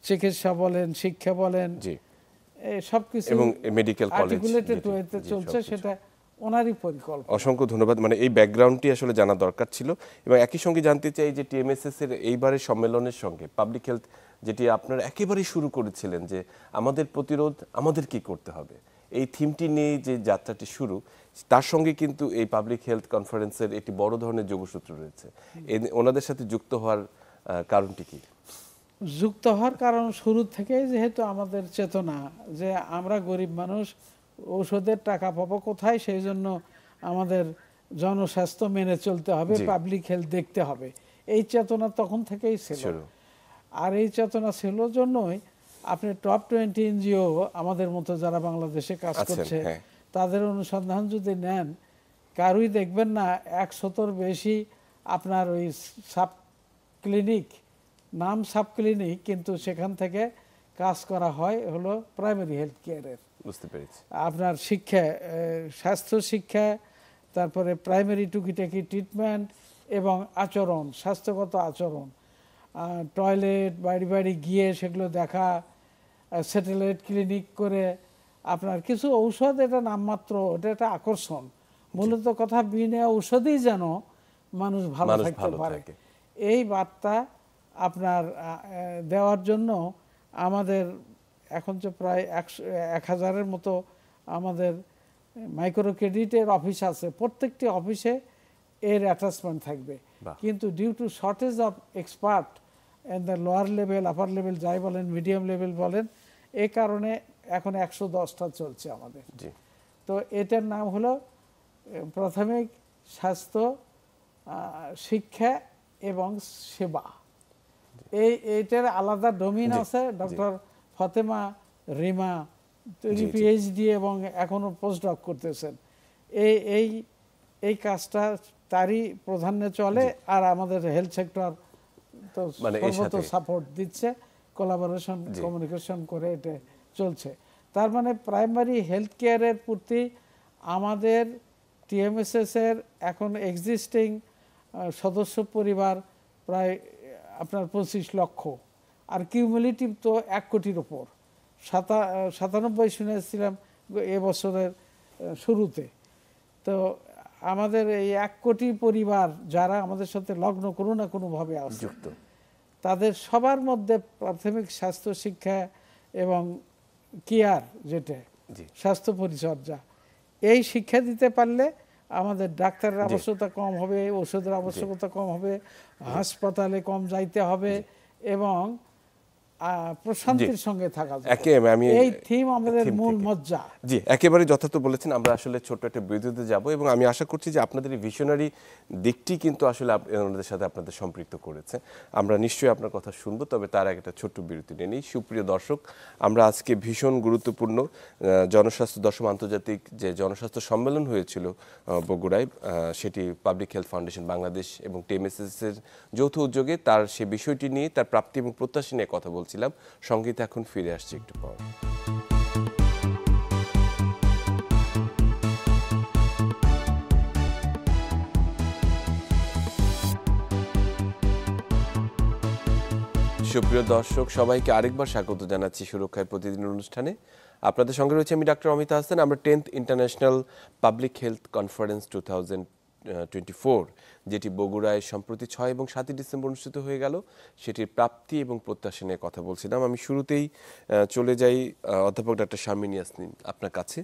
Speaker 5: চিকিৎসা বলেন, শিক্ষা বলেন, সবকিছু
Speaker 1: এবং মেডিকেল কলেজ
Speaker 5: আর্টিকুলেটেড ওয়েতে চলছে, সেটা ওনারই পরিকল্পনা।
Speaker 1: অসংখ্য ধন্যবাদ। মানে এই ব্যাকগ্রাউন্ডটি আসলে জানা দরকার ছিল। এবং একই সঙ্গে জানতে চাই যে টিএমএসএস এর এইবারের সম্মেলনের সঙ্গে পাবলিক হেলথ, যেটি আপনারা একেবারেই শুরু করেছিলেন যে আমাদের প্রতিরোধ, আমাদের কি করতে হবে, এই থিমটি নিয়ে যে যাত্রাটি শুরু, তার সঙ্গে কিন্তু এই পাবলিক হেলথ কনফারেন্সের একটি বড় ধরনের যোগসূত্র রয়েছে। ওনাদের সাথে যুক্ত হওয়ার কারণটি কি?
Speaker 5: যুক্ত হওয়ার কারণ শুরু থেকেই যেহেতু আমাদের চেতনা যে আমরা গরিব মানুষ, ঔষধের টাকা পাবো কোথায়, সেই জন্য আমাদের জনস্বাস্থ্য মেনে চলতে হবে, পাবলিক হেলথ দেখতে হবে, এই চেতনা তখন থেকেই ছিল। আর এই চেতনা ছিল জন্যই আপনি টপ 20 এনজিও আমাদের মতো যারা বাংলাদেশে কাজ করছে, তাদের অনুসন্ধান যদি নেন, কারুই দেখবেন না 100-র বেশি আপনার ওই সাব ক্লিনিক, নাম সাব ক্লিনিক, কিন্তু সেখান থেকে কাজ করা হয় হলো প্রাইমারি হেলথ কেয়ারের।
Speaker 1: বুঝতে পেরেছি।
Speaker 5: আপনার শিক্ষা, স্বাস্থ্য শিক্ষা, তারপরে প্রাইমারি টুকিটাকি ট্রিটমেন্ট এবং আচরণ, স্বাস্থ্যগত আচরণ, টয়লেট বাড়ি বাড়ি গিয়ে সেগুলো দেখা, স্যাটেলাইট ক্লিনিক করে আপনার কিছু ঔষধ, এটা নামমাত্র, এটা একটা আকর্ষণ, মূলত কথা বিনা ঔষধেই যেন মানুষ ভালো থাকতে পারে, এই বার্তা আপনার দেওয়ার জন্য আমাদের এখন যে প্রায় 1000-এর মতো আমাদের মাইক্রো ক্রেডিটের অফিস আছে, প্রত্যেকটি অফিসে এর অ্যাটাচমেন্ট থাকবে। কিন্তু due to shortage of expert and the lower level, upper level যাই বলেন, মিডিয়াম লেভেল বলেন, এই কারণে এখন 110টা চলছে আমাদের। তো এটার নাম হলো প্রাথমিক স্বাস্থ্য শিক্ষা এবং সেবা। এইটার আলাদা ডোমিন আছে। ডক্টর ফতেমা রিমা তিনি পিএইচডি এবং এখনো পোস্টডক করতেছেন। এই কাজটা তারই প্রাধান্যে চলে। আর আমাদের হেলথ সেক্টর তো সর্বত সাপোর্ট দিচ্ছে, কোলাবোরেশন কমিউনিকেশন করে এটা চলছে। তার মানে প্রাইমারি হেলথ কেয়ারের প্রতি আমাদের টিএমএসএস এর এখন এক্সিস্টিং সদস্য পরিবার প্রায় আপনার 25 লক্ষ, আর কিউমুলেটিভ তো 1 কোটির উপর, 97 শুনেছিলাম এবছরের শুরুতে। তো আমাদের এই 1 কোটি পরিবার যারা আমাদের সাথে লগ্ন কোনো না কোনোভাবে যুক্ত, তাদের সবার মধ্যে প্রাথমিক স্বাস্থ্য শিক্ষা এবং কেয়ার, যেটা
Speaker 1: জি।
Speaker 5: স্বাস্থ্য পরিচর্যা, এই শিক্ষা দিতে পারলে আমাদের ডাক্তারের আবশ্যকতা কম হবে, ওষুধের আবশ্যকতা কম হবে, হাসপাতালে কম যাইতে হবে এবং প্রশান্তির সঙ্গে থাকা যাবে। এই থিম আমাদের মূল মজ্জা।
Speaker 1: জি, একেবারে যথার্থ বলেছেন। আমরা আসলে ছোট্ট একটা বিরতিতে যাব এবং আমি আশা করছি যে আপনাদের এই ভিশনারি দিকটি কিন্তু আসলে আপনাদের সাথে আপনাদের সম্পৃক্ত করেছে। আমরা নিশ্চয়ই আপনার কথা শুনবো, তবে তার আগে একটা ছোট্ট বিরতি নিয়ে নিই। সুপ্রিয় দর্শক, আমরা আজকে ভীষণ গুরুত্বপূর্ণ জনস্বাস্থ্য 10ম আন্তর্জাতিক যে জনস্বাস্থ্য সম্মেলন হয়েছিল বগুড়ায়, সেটি পাবলিক হেলথ ফাউন্ডেশন বাংলাদেশ এবং টিএমএসএস এর যৌথ উদ্যোগে, তার সে বিষয়টি নিয়ে, তার প্রাপ্তি এবং প্রত্যাশা নিয়ে কথা বলছিলাম। সঙ্গীত এখন ফিরে আসছে একটু পর। সুপ্রিয় দর্শক, সবাইকে আরেকবার স্বাগত জানাচ্ছি সুরক্ষায় প্রতিদিন অনুষ্ঠানে। আপনাদের সঙ্গে রয়েছে আমি ডাক্তার অমিতা হাসান। আমরা 10th international public health conference 2024, যেটি বগুড়ায় সম্প্রতি 6 এবং 7 ডিসেম্বর অনুষ্ঠিত হয়ে গেল, সেটির প্রাপ্তি এবং প্রত্যাশা নিয়ে কথা বলছিলাম। আমি শুরুতেই চলে যাই অধ্যাপক ডাক্তার শারমিন ইয়াসমিন আপনার কাছে,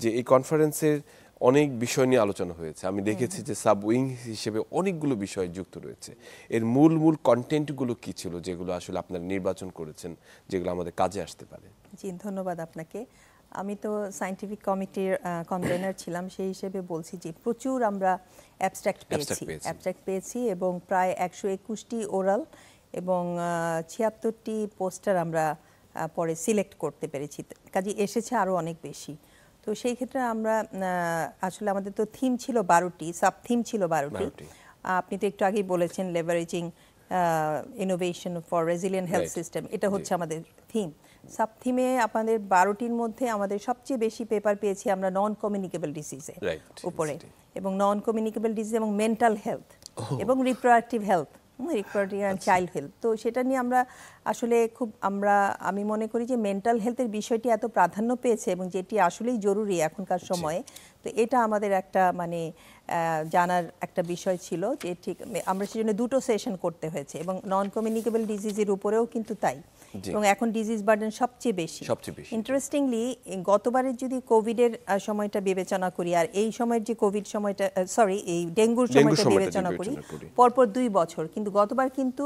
Speaker 1: যে এই কনফারেন্সের অনেক বিষয় নিয়ে আলোচনা হয়েছে। আমি দেখেছি যে সাব উইং হিসেবে অনেকগুলো বিষয় যুক্ত রয়েছে। এর মূল কন্টেন্টগুলো কি ছিল, যেগুলো আসলে আপনারা নির্বাচন করেছেন, যেগুলো আমাদের কাজে আসতে পারে?
Speaker 2: জি, ধন্যবাদ আপনাকে। আমি তো সায়েন্টিফিক কমিটির কনভেনার ছিলাম, সেই হিসেবে বলছি যে প্রচুর আমরা অ্যাবস্ট্রাক্ট পেয়েছি এবং প্রায় 121টি ওরাল এবং 76টি পোস্টার আমরা পরে সিলেক্ট করতে পেরেছি। কাজে এসেছে আরও অনেক বেশি। তো সেই ক্ষেত্রে আমরা আসলে আমাদের তো থিম ছিল 12টি, সাব থিম ছিল 12টি। আপনি তো একটু আগেই বলেছেন leveraging innovation for resilient health system, এটা হচ্ছে আমাদের থিম। সাব থিমে আপনাদের 12টির মধ্যে আমাদের সবচেয়ে বেশি পেপার পেয়েছি আমরা নন কমিউনিকেবল ডিজিজের উপরে, এবং নন কমিউনিকেবল ডিজিজ এবং মেন্টাল হেলথ এবং reproductive health, reproductive and child health. তো সেটা নিয়ে আমরা আসলে আমি মনে করি যে মেন্টাল হেলথের বিষয়টি এত প্রাধান্য পেয়েছে এবং যেটি আসলেই জরুরি এখনকার সময়ে। তো এটা আমাদের একটা জানার একটা বিষয় ছিল যে ঠিক আমরা সেজন্য 2টো সেশন করতে হয়েছে এবং নন কমিউনিকেবল ডিজিজের উপরেও কিন্তু তাই, এবং এখন ডিজিজ বার্ডেন সবচেয়ে বেশি। ইন্টারেস্টিংলি গতবারের যদি কোভিডের সময়টা বিবেচনা করি আর এই সময়ের যে কোভিড সময়টা, এই ডেঙ্গুর সময়টা বিবেচনা করি, পরপর 2 বছর, কিন্তু গতবার কিন্তু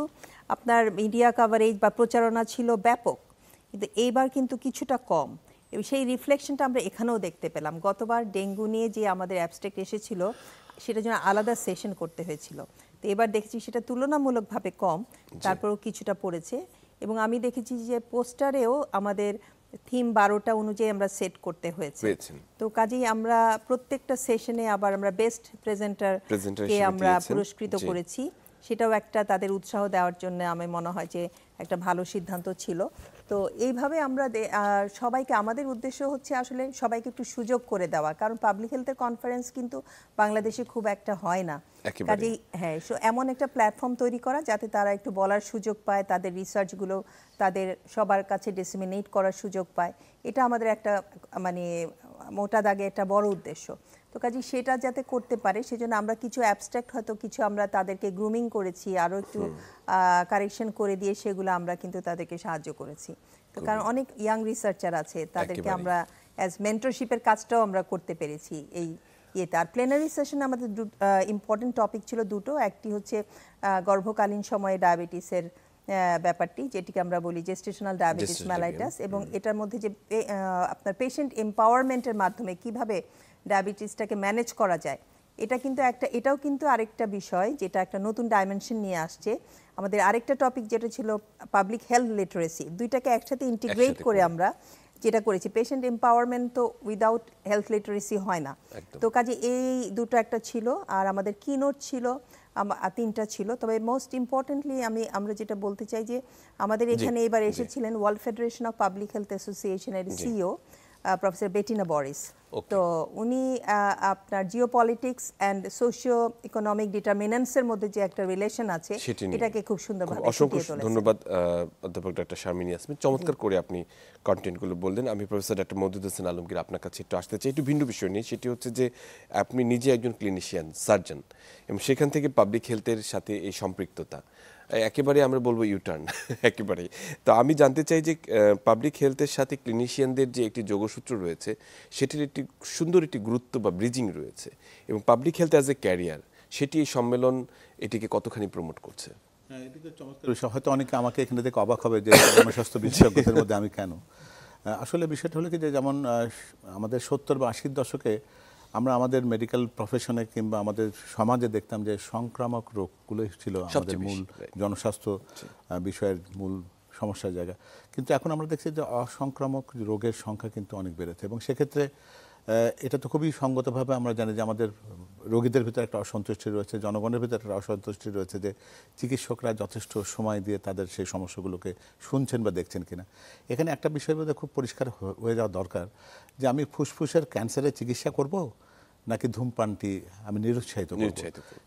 Speaker 2: আপনার মিডিয়া কভারেজ বা প্রচারণা ছিল ব্যাপক, কিন্তু এইবার কিন্তু কিছুটা কম। এবং সেই রিফ্লেকশনটা আমরা এখানেও দেখতে পেলাম। গতবার ডেঙ্গু নিয়ে যে আমাদের অ্যাবস্ট্রাক্ট এসেছিল, সেটার জন্য আলাদা সেশন করতে হয়েছিল। তো এবার দেখেছি সেটা তুলনামূলকভাবে কম, তারপরেও কিছুটা পড়েছে। এবং আমি দেখেছি যে পোস্টারেও আমাদের থিম 12টা অনুযায়ী আমরা সেট করতে হয়েছে। তো কাজেই আমরা প্রত্যেকটা সেশনে আবার আমরা বেস্ট প্রেজেন্টারকে আমরা পুরস্কৃত করেছি। সেটাও একটা তাদের উৎসাহ দেওয়ার জন্য আমার মনে হয় যে একটা ভালো সিদ্ধান্ত ছিল। তো এইভাবে আমরা সবাইকে, আমাদের উদ্দেশ্য হচ্ছে আসলে সবাইকে একটু সুযোগ করে দেওয়া, কারণ পাবলিক হেলথের কনফারেন্স কিন্তু বাংলাদেশে খুব একটা হয় না। কাজেই এমন একটা প্ল্যাটফর্ম তৈরি করা যাতে তারা একটু বলার সুযোগ পায়, তাদের রিসার্চগুলো তাদের সবার কাছে ডিসেমিনেট করার সুযোগ পায়। এটা আমাদের একটা মোটা দাগে একটা বড় উদ্দেশ্য। তো কাজে সেটা যাতে করতে পারে সেজন্য আমরা কিছু অ্যাবস্ট্রাক্ট হয়তো কিছু আমরা তাদেরকে গ্রুমিং করেছি, আরও একটু কারেকশন করে দিয়ে সেগুলো আমরা কিন্তু তাদেরকে সাহায্য করেছি। তো কারণ অনেক ইয়াং রিসার্চার আছে, তাদেরকে আমরা অ্যাজ মেন্টরশিপের কাজটাও আমরা করতে পেরেছি এই ইয়েতে। আর প্লেনারি সেশনে আমাদের ইম্পর্টেন্ট টপিক ছিল 2টো। একটি হচ্ছে গর্ভকালীন সময়ে ডায়াবেটিসের ব্যাপারটি, যেটিকে আমরা বলি জেস্টেশনাল ডায়াবেটিস মেলাইটাস, এবং এটার মধ্যে যে আপনার পেশেন্ট এম্পাওয়ারমেন্টের মাধ্যমে কিভাবে ডায়াবেটিসটাকে ম্যানেজ করা যায়, এটাও কিন্তু আরেকটা বিষয় যেটা একটা নতুন ডাইমেনশন নিয়ে আসছে। আমাদের আরেকটা টপিক যেটা ছিল পাবলিক হেলথ লিটারেসি, দুইটাকে একসাথে ইন্টিগ্রেট করে আমরা যেটা করেছি। পেশেন্ট এম্পাওয়ারমেন্ট তো উইদাউট হেলথ লিটারেসি হয় না। তো কাজে এই দুটো একটা ছিল। আর আমাদের কিনোট ছিল 3টা ছিল। তবে মোস্ট ইম্পর্টেন্টলি আমরা যেটা বলতে চাই যে আমাদের এখানে এবার এসেছিলেন world federation of public health অ্যাসোসিয়েশনের সিইও প্রফেসর বেটিনা বরিস। তো উনি আপনার জিওপলিটিক্স অ্যান্ড সোশিও ইকোনমিক ডিটারমিনেন্টসের মধ্যে যে একটা রিলেশন আছে এটাকে খুব সুন্দরভাবে
Speaker 1: অসংখ্য ধন্যবাদ অধ্যাপক ডাক্তার শারমিন ইয়াসমিন, চমৎকার করে আপনি কন্টেন্টগুলো বললেন। আমি প্রফেসর ডাক্তার মওদুদ হোসেন আলমগীর আপনার কাছে একটু আসতে চাই একটু ভিন্ন বিষয় নিয়ে। সেটি হচ্ছে যে আপনি নিজে একজন ক্লিনিশিয়ান সার্জন এবং সেখান থেকে পাবলিক হেলথের সাথে এই সম্পৃক্ততা, একেবারে আমরা বলবো ইউটার্ন একেবারে। তো আমি জানতে চাই যে পাবলিক হেলথের সাথে ক্লিনিশিয়ানদের যে একটি যোগসূত্র রয়েছে সেটির একটি সুন্দর একটি গুরুত্ব বা ব্রিজিং রয়েছে, এবং public health as a career সেটি এই সম্মেলন এটিকে কতখানি প্রমোট করছে?
Speaker 3: হ্যাঁ, এটি তো চমৎকার বিষয়। হয়তো অনেকে আমাকে এখানে দেখে অবাক হবে যে জনস্বাস্থ্য বিশেষজ্ঞদের মধ্যে আমি কেন। আসলে বিষয়টা হলো কি যে যেমন আমাদের 70 বা 80-র দশকে আমরা আমাদের মেডিকেল প্রফেশনে কিংবা আমাদের সমাজে দেখতাম যে সংক্রামক রোগগুলোই ছিল আমাদের মূল জনস্বাস্থ্য বিষয়ের মূল সমস্যার জায়গা। কিন্তু এখন আমরা দেখছি যে অসংক্রামক রোগের সংখ্যা কিন্তু অনেক বেড়েছে, এবং সেক্ষেত্রে এটা তো খুবই সঙ্গতভাবে আমরা জানি যে আমাদের রোগীদের ভিতরে একটা অসন্তুষ্টি রয়েছে, জনগণের ভিতরে একটা অসন্তুষ্টি রয়েছে যে চিকিৎসকরা যথেষ্ট সময় দিয়ে তাদের সেই সমস্যাগুলোকে শুনছেন বা দেখছেন কিনা। এখানে একটা বিষয় বোধহয় খুব পরিষ্কার হয়ে যাওয়া দরকার যে আমি ফুসফুসের ক্যান্সারের চিকিৎসা করব নাকি ধূমপানটি আমি নিরুৎসাহিত করব।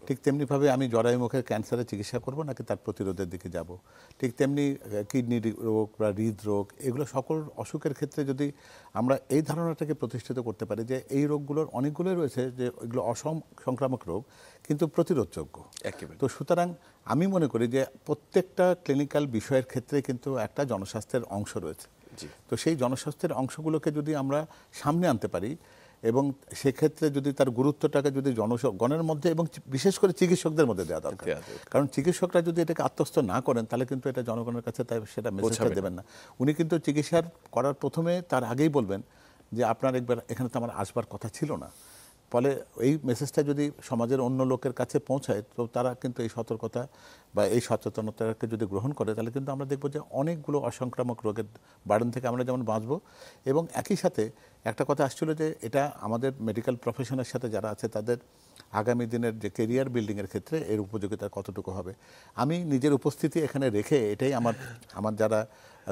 Speaker 3: ঠিক তেমনিভাবে আমি জরায়ুমুখের ক্যান্সারের চিকিৎসা করব নাকি তার প্রতিরোধের দিকে যাব। ঠিক তেমনি কিডনি রোগ বা হৃদরোগ, এগুলো সকল অসুখের ক্ষেত্রে যদি আমরা এই ধারণাটাকে প্রতিষ্ঠিত করতে পারি যে এই রোগগুলোর অনেকগুলোই রয়েছে যে এগুলো অসংক্রামক রোগ কিন্তু প্রতিরোধযোগ্য। তো সুতরাং আমি মনে করি যে প্রত্যেকটা ক্লিনিক্যাল বিষয়ের ক্ষেত্রে কিন্তু একটা জনস্বাস্থ্যের অংশ রয়েছে। তো সেই জনস্বাস্থ্যের অংশগুলোকে যদি আমরা সামনে আনতে পারি এবং সেক্ষেত্রে যদি তার গুরুত্বটাকে যদি জনগণের মধ্যে এবং বিশেষ করে চিকিৎসকদের মধ্যে দেওয়া দরকার, কারণ চিকিৎসকরা যদি এটাকে আত্মস্থ না করেন তাহলে কিন্তু এটা জনগণের কাছে তাই সেটা মেসেজটা দেবেন না। উনি কিন্তু চিকিৎসার করার প্রথমে তার আগেই বলবেন যে আপনার একবার এখানে তো আমার আসবার কথা ছিল না। ফলে এই মেসেজটা যদি সমাজের অন্য লোকের কাছে পৌঁছায় তো তারা কিন্তু এই সতর্কতা বা এই সচেতনতাকে যদি গ্রহণ করে তাহলে কিন্তু আমরা দেখব যে অনেকগুলো অসংক্রামক রোগের বার্ডেন থেকে আমরা যেমন বাঁচবো, এবং একই সাথে একটা কথা আসছিল যে এটা আমাদের মেডিকেল প্রফেশনের সাথে যারা আছে তাদের আগামী দিনের যে কেরিয়ার বিল্ডিংয়ের ক্ষেত্রে এর উপযোগিতা কতটুকু হবে। আমি নিজের উপস্থিতি এখানে রেখে এটাই আমার যারা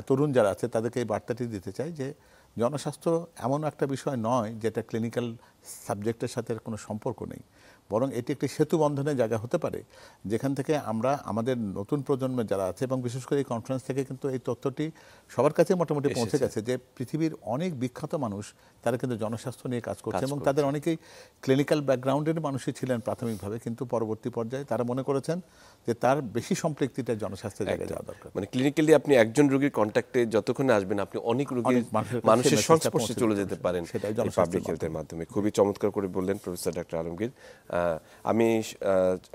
Speaker 3: তরুণ যারা আছে তাদেরকে এই বার্তাটি দিতে চাই যে জনস্বাস্থ্য এমন একটা বিষয় নয় যেটা ক্লিনিক্যাল সাবজেক্টের সাথে কোনো সম্পর্ক নেই, বরং এটি একটি সেতু বন্ধনের জায়গা হতে পারে যেখান থেকে আমরা আমাদের নতুন প্রজন্মের যারা আছে, এবং বিশেষ করে এই কনফারেন্স থেকে কিন্তু এই তথ্যটি সবার কাছে মোটামুটি পৌঁছে গেছে যে পৃথিবীর অনেক বিখ্যাত মানুষ তারা কিন্তু জনস্বাস্থ্য নিয়ে কাজ করছে, এবং তাদের অনেকেই ক্লিনিক্যাল ব্যাকগ্রাউন্ডের মানুষই ছিলেন প্রাথমিকভাবে, কিন্তু পরবর্তী পর্যায়ে তারা মনে করেছেন যে তার বেশি সম্পৃক্ততা জনস্বাস্থ্যের জায়গায় যাওয়া দরকার।
Speaker 1: মানে ক্লিনিক্যালি আপনি একজন রোগীর কন্ট্যাক্টে যতক্ষণ আসবেন আপনি অনেক রোগীর মানুষের সংস্পর্শে চলে যেতে পারেন পাবলিক হেলথের মাধ্যমে। খুবই চমৎকার করে বললেন প্রফেসর ডক্টর আলমগীর। আমি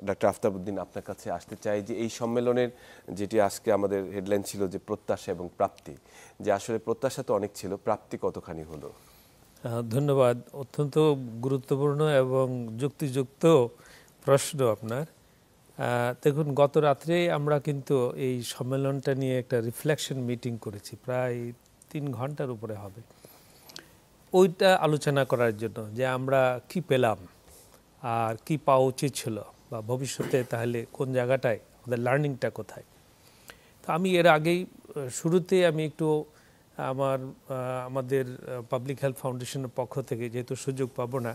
Speaker 1: ডক্টর আফতাবউদ্দিন আপনার কাছে আসতে চাই যে এই সম্মেলনের যেটি আজকে আমাদের হেডলাইন ছিল যে প্রত্যাশা এবং প্রাপ্তি, যে আসলে প্রত্যাশা তো অনেক ছিল, প্রাপ্তি কতখানি হলো?
Speaker 4: ধন্যবাদ। অত্যন্ত গুরুত্বপূর্ণ এবং যুক্তিযুক্ত প্রশ্ন আপনার। দেখুন, গত রাত্রে আমরা কিন্তু এই সম্মেলনটা নিয়ে একটা রিফ্লেকশন মিটিং করেছি, প্রায় 3 ঘন্টার উপরে হবে, ওইটা আলোচনা করার জন্য যে আমরা কি পেলাম আর কি পাওয়া উচিত ছিল, বা ভবিষ্যতে তাহলে কোন জায়গাটায় আমাদের লার্নিংটা কোথায়। তো আমি এর আগেই শুরুতে আমি একটু আমাদের পাবলিক হেলথ ফাউন্ডেশনের পক্ষ থেকে, যেহেতু সুযোগ পাবো না,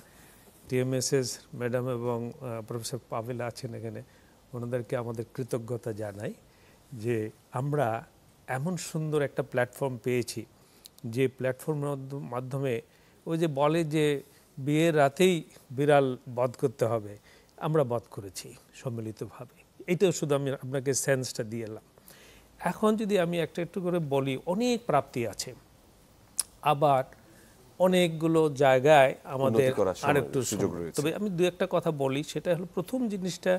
Speaker 4: টিএমএসএস ম্যাডাম এবং প্রফেসর পাভেল আছেন এখানে, ওনাদেরকে আমাদের কৃতজ্ঞতা জানাই যে আমরা এমন সুন্দর একটা প্ল্যাটফর্ম পেয়েছি, যে প্ল্যাটফর্মের মাধ্যমে ওই যে বলে যে বিয়ের রাতেই বিড়াল বধ করতে হবে, আমরা বধ করেছি সম্মিলিতভাবে। এইটাও শুধু আমি আপনাকে সেন্সটা দিয়ে এলাম। এখন যদি আমি একটা একটু করে বলি, অনেক প্রাপ্তি আছে, আবার অনেকগুলো জায়গায় আমাদের আরেকটু সুযোগ রয়েছে। তবে আমি দু একটা কথা বলি, সেটা হলো প্রথম জিনিসটা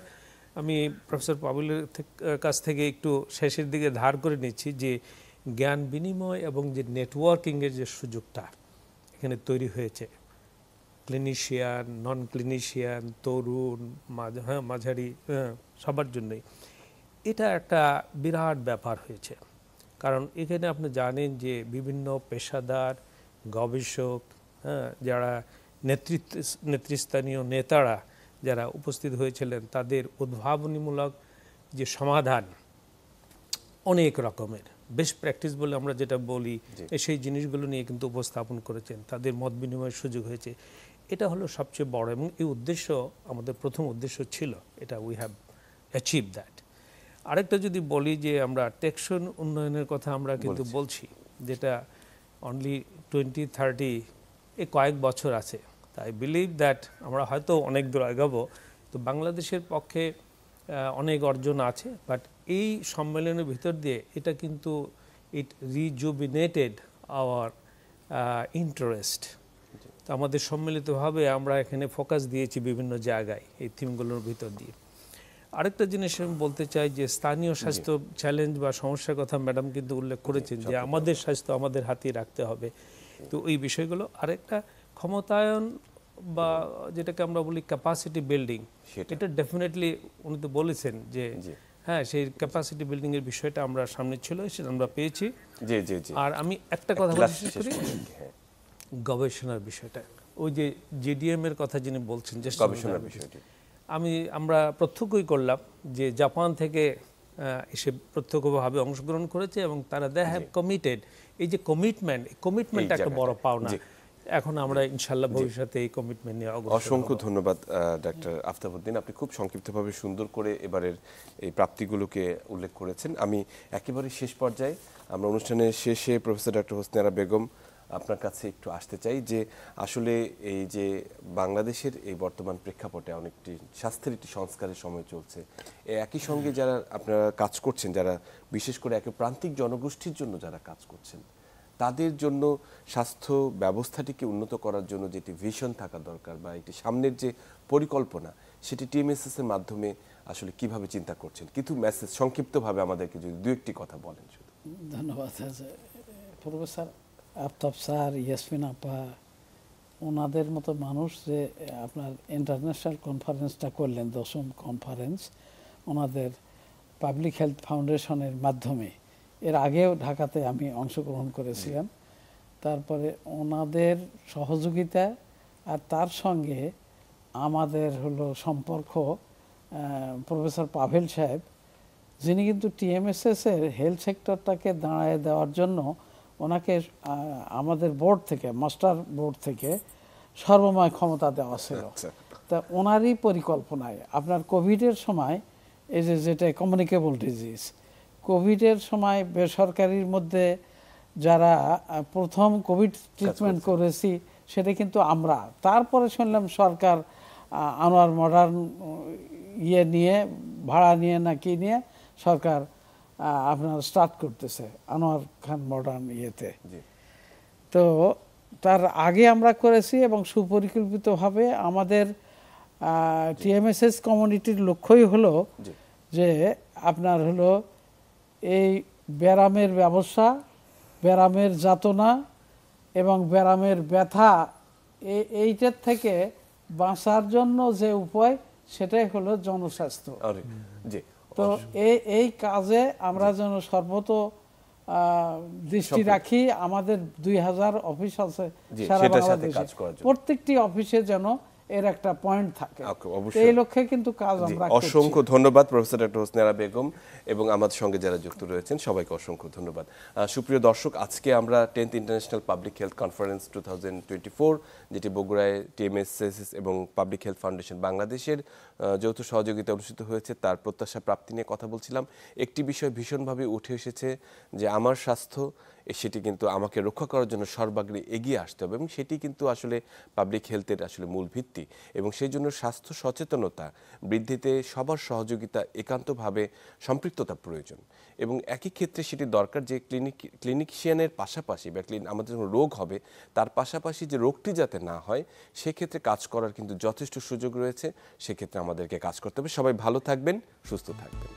Speaker 4: আমি প্রফেসর পাভেলের কাছ থেকে একটু শেষের দিকে ধার করে নিচ্ছি, যে জ্ঞান বিনিময় এবং যে নেটওয়ার্কিংয়ের যে সুযোগটা এখানে তৈরি হয়েছে, ক্লিনিশিয়ান, নন ক্লিনিশিয়ান, তরুণ, মাঝারি, সবার জন্যই এটা একটা বিরাট ব্যাপার হয়েছে। কারণ এখানে আপনি জানেন যে বিভিন্ন পেশাদার, গবেষক, যারা নেতৃস্থানীয় নেতারা যারা উপস্থিত হয়েছিলেন, তাদের উদ্ভাবনীমূলক যে সমাধান অনেক রকমের, বেস্ট প্র্যাকটিস বলে আমরা যেটা বলি, সেই জিনিসগুলো নিয়ে কিন্তু উপস্থাপন করেছেন, তাদের মত বিনিময়ের সুযোগ হয়েছে। এটা হলো সবচেয়ে বড়, এবং এই উদ্দেশ্য আমাদের প্রথম উদ্দেশ্য ছিল, এটা উই হ্যাভ অ্যাচিভ দ্যাট। আরেকটা যদি বলি যে আমরা টেকসই উন্নয়নের কথা আমরা কিন্তু বলছি, যেটা অনলি 2030 এই কয়েক বছর আছে। তাই বিলিভ দ্যাট আমরা হয়তো অনেক দূর আগাবো। তো বাংলাদেশের পক্ষে অনেক অর্জন আছে, বাট এই সম্মেলনের ভিতর দিয়ে এটা কিন্তু ইট রিজুবিনেটেড আওয়ার ইন্টারেস্ট। তো আমাদের সম্মিলিতভাবে আমরা এখানে ফোকাস দিয়েছি বিভিন্ন জায়গায় এই থিমগুলোর ভিতর দিয়ে। আরেকটা জিনিস আমি বলতে চাই যে স্থানীয় স্বাস্থ্য চ্যালেঞ্জ বা সমস্যার কথা ম্যাডাম কিন্তু উল্লেখ করেছেন যে আমাদের স্বাস্থ্য আমাদের হাতেই রাখতে হবে। তো এই বিষয়গুলো আরেকটা ক্ষমতায়ন বা যেটাকে আমরা বলি ক্যাপাসিটি বিল্ডিং, এটা ডেফিনেটলি উনি তো বলেছেন যে হ্যাঁ সেই ক্যাপাসিটি বিল্ডিং এর বিষয়টা আমরা সামনে ছিল, সেটা আমরা পেয়েছি।
Speaker 1: জি জি জি।
Speaker 4: আর আমি একটা কথা বলতে করি গবেষণার বিষয়টা, ওই যে জিডিএম এর কথা যিনি বলছেন যে
Speaker 1: গবেষণার বিষয়টি
Speaker 4: আমরা প্রত্যক্ষই করলাম যে জাপান থেকে এসে প্রত্যক্ষভাবে অংশগ্রহণ করেছে এবং তারা দে হ্যাভ কমিটেড। এই যে কমিটমেন্ট একটা বড় পাওনা। এখন আমরা ইনশাআল্লাহ ভবিষ্যতে এই কমিটমেন্ট নিয়ে
Speaker 1: অসংখ্য ধন্যবাদ ডাক্তার আফতাবউদ্দিন, আপনি খুব সংক্ষিপ্তভাবে সুন্দর করে এবারের এই প্রাপ্তিগুলোকে উল্লেখ করেছেন। আমি একেবারে শেষ পর্যায়ে আমরা অনুষ্ঠানের শেষে প্রফেসর ডক্টর হোসনে বেগম আপনার কাছে একটু আসতে চাই যে আসলে এই যে বাংলাদেশের এই বর্তমান প্রেক্ষাপটে অনেকটি স্বাস্থ্যের একটি সংস্কারের সময় চলছে, একই সঙ্গে যারা আপনারা কাজ করছেন, যারা বিশেষ করে একে প্রান্তিক জনগোষ্ঠীর জন্য যারা কাজ করছেন, তাদের জন্য স্বাস্থ্য ব্যবস্থাটিকে উন্নত করার জন্য যেটি ভিশন থাকা দরকার বা একটি সামনের যে পরিকল্পনা, সেটি টিএমএসএস এর মাধ্যমে আসলে কিভাবে চিন্তা করছেন, কিছু মেসেজ সংক্ষিপ্তভাবে আমাদেরকে যদি দু একটি কথা বলেন শুধু।
Speaker 5: ধন্যবাদ প্রফেসর আফতাব স্যার, ইয়াসমিন আপা, ওনাদের মতো মানুষ যে আপনার ইন্টারন্যাশনাল কনফারেন্সটা করলেন, 10ম কনফারেন্স ওনাদের পাবলিক হেলথ ফাউন্ডেশনের মাধ্যমে। এর আগেও ঢাকাতে আমি অংশগ্রহণ করেছিলাম। তারপরে ওনাদের সহযোগিতা আর তার সঙ্গে আমাদের হলো সম্পর্ক, প্রফেসর পাভেল সাহেব যিনি কিন্তু টিএমএসএস এর হেলথ সেক্টরটাকে দাঁড়ায় দেওয়ার জন্য ওনাকে আমাদের বোর্ড থেকে, মাস্টার বোর্ড থেকে সর্বময় ক্ষমতা দেওয়া ছিল। তা ওনারই পরিকল্পনায় আপনার কোভিডের সময় এই যে যেটা কমিউনিকেবল ডিজিজ, কোভিডের সময় বেসরকারির মধ্যে যারা প্রথম কোভিড ট্রিটমেন্ট করেছি সেটা কিন্তু আমরা। তারপরে শুনলাম সরকার আনোয়ার মডার্ন ইয়ে নিয়ে, ভাড়া নিয়ে না কি নিয়ে সরকার আপনার স্টার্ট করতেছে আনোয়ার খান মডার্ন ইয়েতে। তো তার আগে আমরা করেছি এবং সুপরিকল্পিতভাবে আমাদের টিএমএসএস কমিউনিটির লক্ষ্যই হলো যে আপনার হলো এই ব্যারামের ব্যবসা, ব্যারামের যাতনা এবং ব্যারামের ব্যথা, এইটার থেকে বাঁচার জন্য যে উপায় সেটাই হলো জনস্বাস্থ্য। তো এই কাজে আমরা যেন সর্বত দৃষ্টি রাখি। আমাদের 2000 অফিস আছে সারা বাংলাদেশে, প্রত্যেকটি অফিসে যেন এর একটা পয়েন্ট থাকে। এই লক্ষ্যে কিন্তু কাজ আমরা করছি।
Speaker 1: অসংখ্য ধন্যবাদ প্রফেসর ডক্টর হোসনে বেগম এবং আমাদের সঙ্গে যারা যুক্ত রয়েছেন সবাইকে অসংখ্য ধন্যবাদ। সুপ্রিয় দর্শক, আজকে আমরা 10th international public health conference 2024 যেটি বগুড়ায় টিএমএসএস এবং পাবলিক হেলথ ফাউন্ডেশন বাংলাদেশের যৌথ সহযোগিতা অনুষ্ঠিত হয়েছে তার প্রত্যাশা প্রাপ্তি নিয়ে কথা বলছিলাম। একটি বিষয় ভীষণভাবে উঠে এসেছে যে আমার স্বাস্থ্য, সেটি কিন্তু আমাকে রক্ষা করার জন্য সর্বাগ্রে এগিয়ে আসতে হবে এবং সেটি কিন্তু আসলে পাবলিক হেলথের আসলে মূল ভিত্তি এবং সেই জন্য স্বাস্থ্য সচেতনতা বৃদ্ধিতে সবার সহযোগিতা একান্তভাবে সম্পৃক্ততা প্রয়োজন এবং একই ক্ষেত্রে সেটি দরকার যে ক্লিনিশিয়ানের পাশাপাশি বা আমাদের যখন রোগ হবে তার পাশাপাশি যে রোগটি যাতে না হয় সেক্ষেত্রে কাজ করার কিন্তু যথেষ্ট সুযোগ রয়েছে। সেক্ষেত্রে আমাদেরকে কাজ করতে হবে। সবাই ভালো থাকবেন, সুস্থ থাকবেন।